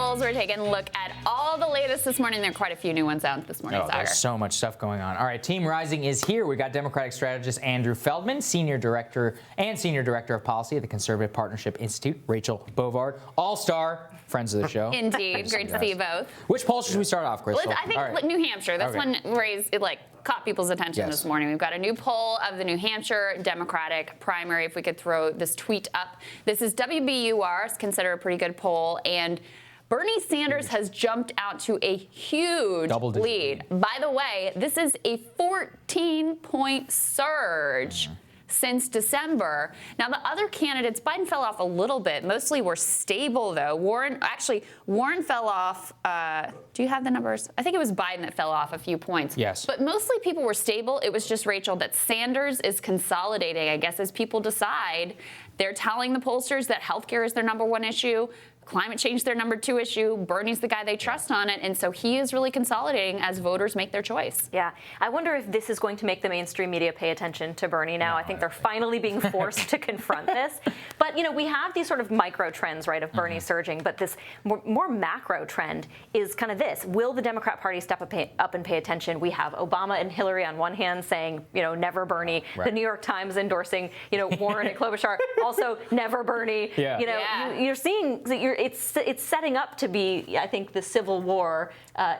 polls. We're taking a look at all the latest this morning. There are quite a few new ones out this morning. There's so much stuff going on. All right, Team Rising is here. We got Democratic strategist Andrew Feldman, Senior Director of Policy at the Conservative Partnership Institute, Rachel Bovard, all-star, friends of the show. Indeed. Great to see you both. Which poll should we start off, Crystal? I think New Hampshire. This one caught people's attention this morning. We've got a new poll of the New Hampshire Democratic primary. If we could throw this tweet up. This is WBUR. It's considered a pretty good poll. And Bernie Sanders has jumped out to a huge lead. By the way, this is a 14-point surge since December. Now, the other candidates, Biden fell off a little bit. Mostly were stable, though. Warren fell off. Do you have the numbers? I think it was Biden that fell off a few points. Yes. But mostly people were stable. It was just, Rachel, that Sanders is consolidating, I guess, as people decide. They're telling the pollsters that healthcare is their number one issue. Climate change their number two issue. Bernie's the guy they trust on it. And so he is really consolidating as voters make their choice. Yeah. I wonder if this is going to make the mainstream media pay attention to Bernie now. I think they're finally being forced to confront this. But, we have these sort of micro trends, right, of Bernie surging. But this more macro trend is kind of this. Will the Democrat Party step up and pay attention? We have Obama and Hillary on one hand saying, never Bernie. Right. The New York Times endorsing, Warren and Klobuchar, also never Bernie. Yeah. You're seeing that it's setting up to be, I think, the civil war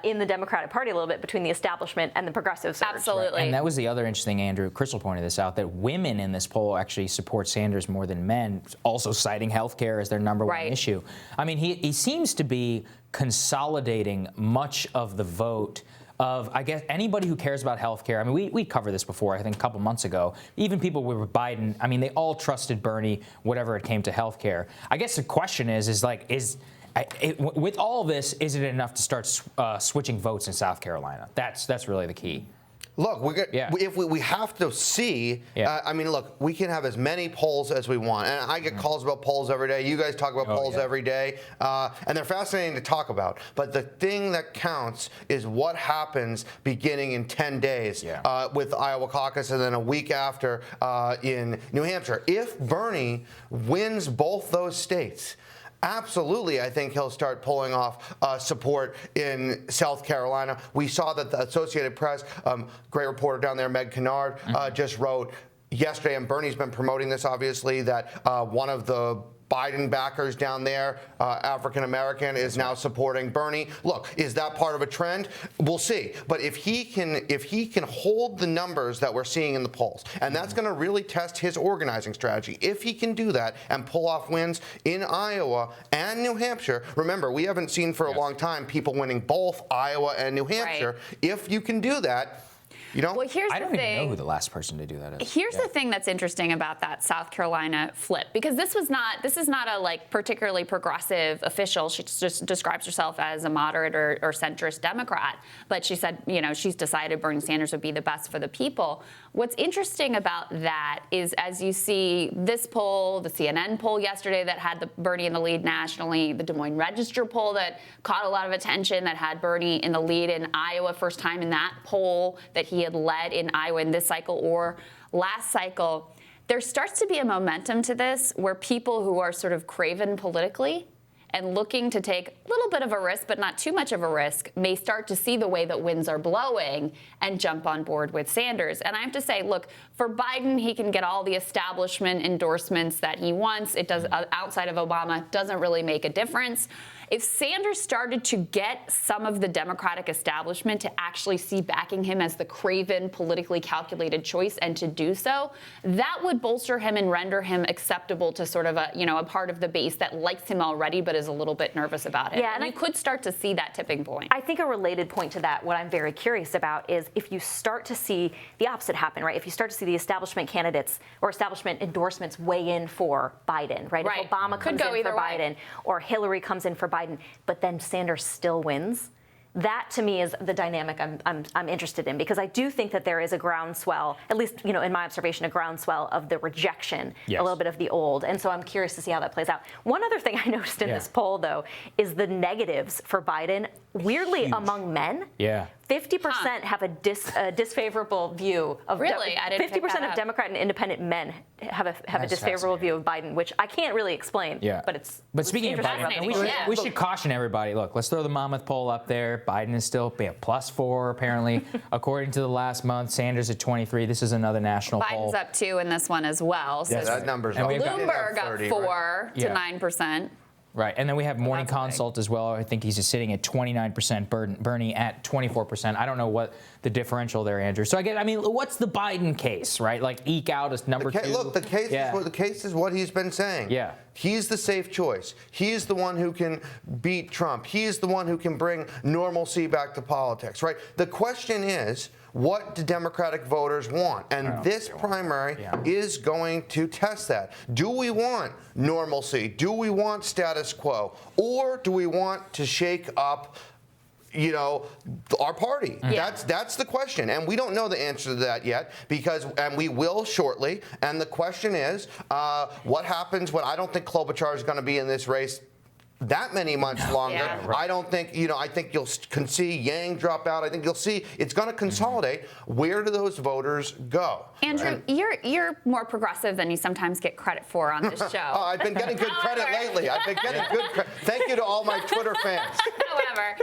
in the Democratic Party a little bit between the establishment and the progressive surge. Absolutely. Right. And that was the other interesting, Andrew, Crystal pointed this out, that women in this poll actually support Sanders more than men, also citing healthcare as their number one issue. I mean, he seems to be consolidating much of the vote of, I guess, anybody who cares about healthcare. I mean, we covered this before, I think a couple months ago. Even people with Biden, I mean, they all trusted Bernie, whatever it came to healthcare. I guess the question is with all this, is it enough to start switching votes in South Carolina? That's really the key. Look, if we have to see, look, we can have as many polls as we want. And I get calls about polls every day. You guys talk about polls every day. And they're fascinating to talk about. But the thing that counts is what happens beginning in 10 days with Iowa caucus and then a week after in New Hampshire. If Bernie wins both those states, absolutely, I think he'll start pulling off support in South Carolina. We saw that the Associated Press, great reporter down there, Meg Kennard, just wrote yesterday, and Bernie's been promoting this, obviously, that one of the Biden backers down there, African American, is now supporting Bernie. Look, is that part of a trend? We'll see. But if he can hold the numbers that we're seeing in the polls, and that's going to really test his organizing strategy. If he can do that and pull off wins in Iowa and New Hampshire, remember, we haven't seen for a long time people winning both Iowa and New Hampshire. If you can do that, well, here's I don't even know who the last person to do that is. Here's the thing that's interesting about that South Carolina flip, because this is not a particularly progressive official. She just describes herself as a moderate or centrist Democrat, but she said, she's decided Bernie Sanders would be the best for the people. What's interesting about that is, as you see this poll, the CNN poll yesterday that had the Bernie in the lead nationally, the Des Moines Register poll that caught a lot of attention that had Bernie in the lead in Iowa, first time in that poll that he had led in Iowa in this cycle or last cycle. There starts to be a momentum to this where people who are sort of craven politically and looking to take a little bit of a risk, but not too much of a risk, may start to see the way that winds are blowing and jump on board with Sanders. And I have to say, look, for Biden, he can get all the establishment endorsements that he wants. It does, outside of Obama, doesn't really make a difference. If Sanders started to get some of the Democratic establishment to actually see backing him as the craven, politically calculated choice and to do so, that would bolster him and render him acceptable to sort of a part of the base that likes him already but is a little bit nervous about it. Yeah, and you could start to see that tipping point. I think a related point to that, what I'm very curious about, is if you start to see the opposite happen, right? If you start to see the establishment candidates or establishment endorsements weigh in for Biden, right? If Obama comes in for Biden or Hillary comes in for Biden, but then Sanders still wins, that to me is the dynamic I'm interested in, because I do think that there is a groundswell, at least in my observation, a groundswell of the rejection, a little bit of the old, and so I'm curious to see how that plays out. One other thing I noticed in this poll, though, is the negatives for Biden weirdly, among men, 50% have a disfavorable view of. Really? I didn't 50% of Democrat and independent men have a disfavorable view of Biden, which I can't really explain. Yeah. But speaking of Biden, we should caution everybody. Look, let's throw the Monmouth poll up there. Biden is still +4 apparently, according to the last month. Sanders at 23. This is another national poll. Biden's up 2 in this one as well. So that number's and Bloomberg got 4 to 9%. Right, and then we have Morning Consult as well. I think he's just sitting at 29%, Bernie at 24%. I don't know what the differential there, Andrew. So I mean, what's the Biden case, right? Like eke out as number 2. Look, the case is what he's been saying. Yeah. He's the safe choice. He's the one who can beat Trump. He's the one who can bring normalcy back to politics, right? The question is, what do Democratic voters want? And this primary is going to test that. Do we want normalcy? Do we want status quo? Or do we want to shake up, our party? That's the question. And we don't know the answer to that yet and we will shortly. And the question is, what happens when I don't think Klobuchar is going to be in this race that many months longer. Yeah. I don't think, I think you'll see Yang drop out. I think you'll see it's going to consolidate. Where do those voters go? Andrew, you're more progressive than you sometimes get credit for on this show. I've been getting good credit lately. I've been getting good credit. Thank you to all my Twitter fans. However,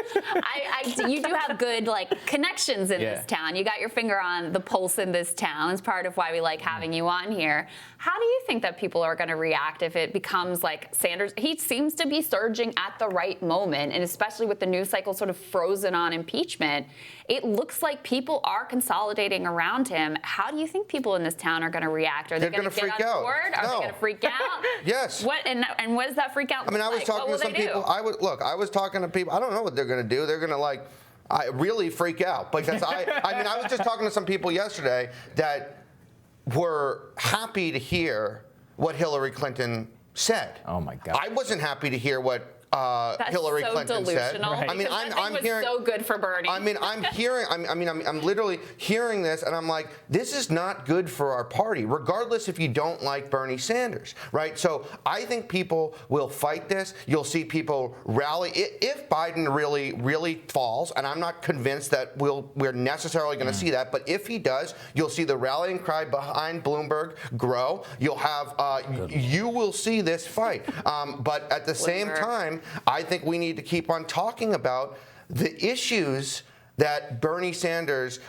you do have good connections in this town. You got your finger on the pulse in this town. It's part of why we like having you on here. How do you think that people are going to react if it becomes like Sanders? He seems to be surging at the right moment, and especially with the news cycle sort of frozen on impeachment, it looks like people are consolidating around him. How do you think people in this town are going to react? Are they going to get on board? Are they going to freak out? Yes. What and what does that freak out? I was talking to some people. I was talking to people. I don't know what they're going to do. They're going to I really freak out because I was just talking to some people yesterday that were happy to hear what Hillary Clinton said. Oh my God! I wasn't happy to hear what Hillary Clinton said. Right. I mean, I'm hearing so good for Bernie. I'm literally hearing this, and I'm like, this is not good for our party, regardless if you don't like Bernie Sanders, right? So I think people will fight this. You'll see people rally if Biden really falls, and I'm not convinced that we're necessarily going to see that. But if he does, you'll see the rallying cry behind Bloomberg grow. You'll have you will see this fight, but at the same time, I think we need to keep on talking about the issues that Bernie Sanders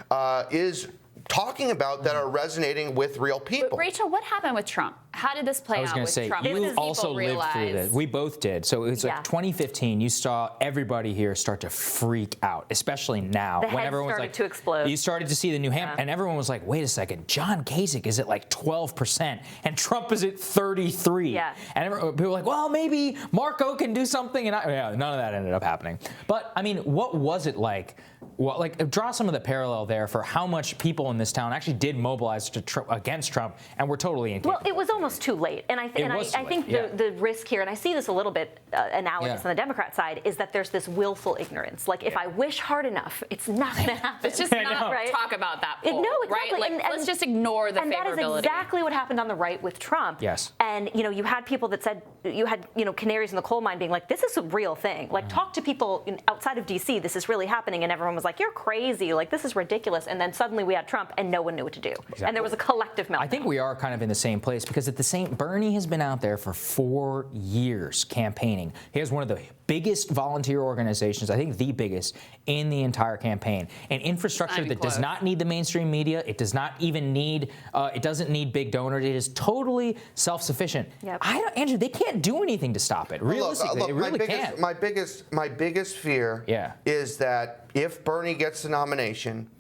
is talking about that are resonating with real people. But Rachel, what happened with Trump? How did this play out with Trump? I was going to say, you also lived through this. We both did. So it was like 2015, you saw everybody here start to freak out, especially now. The heads started to explode. You started to see the New Hampshire, and everyone was like, wait a second, John Kasich is at 12%, and Trump is at 33. Yeah. And people were like, well, maybe Marco can do something. And none of that ended up happening. But, I mean, what was it like? Well, draw some of the parallel there for how much people in this town actually did mobilize against Trump, and were totally incapable. Well, it was almost too late, and I think the risk here, and I see this a little bit analogous on the Democrat side, is that there's this willful ignorance. If I wish hard enough, it's not going to happen. It's just not right. Talk about that poll, no, exactly. Right? Let's just ignore the favorability. And that is exactly what happened on the right with Trump. Yes. And you had people that said you had canaries in the coal mine being like, this is a real thing. Talk to people outside of D.C. This is really happening, and everyone was like, you're crazy. This is ridiculous. And then suddenly we had Trump, and no one knew what to do. Exactly. And there was a collective meltdown. I think we are kind of in the same place because Bernie has been out there for 4 years campaigning. He has one of the biggest volunteer organizations, I think the biggest, in the entire campain. An infrastructure that does not need the mainstream media. It does not even need, it doesn't need big donors. It is totally self-sufficient. Yep. Andrew, they can't do anything to stop it. Realistically, they really can't. My biggest fear is that if Bernie gets the nomination,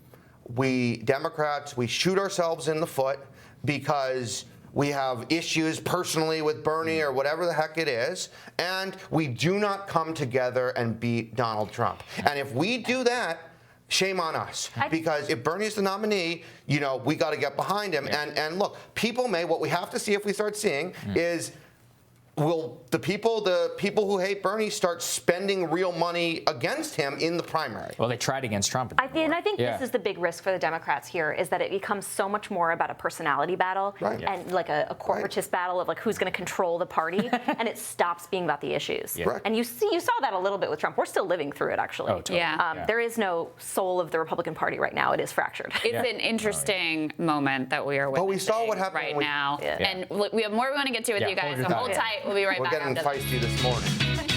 we Democrats, we shoot ourselves in the foot because we have issues personally with Bernie or whatever the heck it is, and we do not come together and beat Donald Trump. And if we do that, shame on us. Because if Bernie's the nominee, we got to get behind him. And look, people what we have to see if we start seeing is will the people who hate Bernie start spending real money against him in the primary? Well, they tried against Trump. I think this is the big risk for the Democrats here, is that it becomes so much more about a personality battle and like a corporatist battle of like who's going to control the party, and it stops being about the issues. And you saw that a little bit with Trump. We're still living through it, actually. Oh, totally. There is no soul of the Republican Party right now. It is fractured. It's an interesting moment that we are witnessing we saw what happened right now. And we have more we want to get to with you guys, so hold tight. We'll be right back after this. We're getting feisty this morning.